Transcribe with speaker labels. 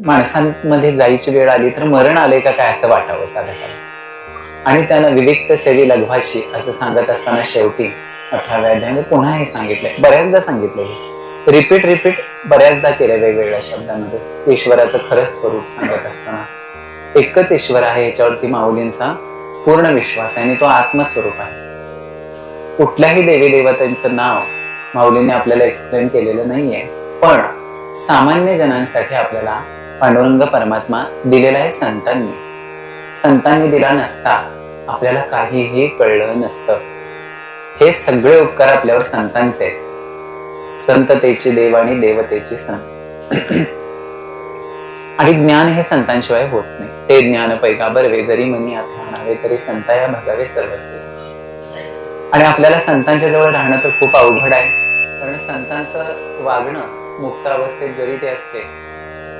Speaker 1: माणसांमध्ये जायची वेळ आली तर मरण आले का काय असं वाटावं साधकाला. आणि त्यानं विविक्त सेवी लघवाशी असं सांगत असताना शेवटी 18व्या अध्यायामध्ये पुन्हा हे सांगितलंय, बऱ्याचदा सांगितलंय, रिपीट रिपीट बऱ्याचदा केलंय वेगवेगळ्या शब्दांमध्ये ईश्वराचं खरं स्वरूप सांगत असताना. एकच ईश्वर आहे याच्यावरती माऊलींचा पूर्ण विश्वास आहे आणि तो आत्मस्वरूप आहे. कुठल्याही देवी देवतांचं नाव माऊलींनी आपल्याला एक्सप्लेन केलेलं नाहीये, पण सामान्य जनांसाठी आपल्याला पांडुरंग परमात्मा दिलेला आहे संतांनी. संतांनी दिला नसता आपल्याला काहीही कळलं नसतं. हे सगळे उपकार आपल्यावर संतांचे, संततेची देव आणि देवतेची संत. आणि ज्ञान हे संतांशिवाय होत नाही. ते ज्ञान पैगाबर वे जरी मनी आथे आणावे तरी संताया भजावे सर्वस्वी. आणि आपल्याला संतांच्या जवळ राहणं तर खूप अवघड आहे, कारण संतांचं वागणं मुक्त अवस्थेत जरी ते असते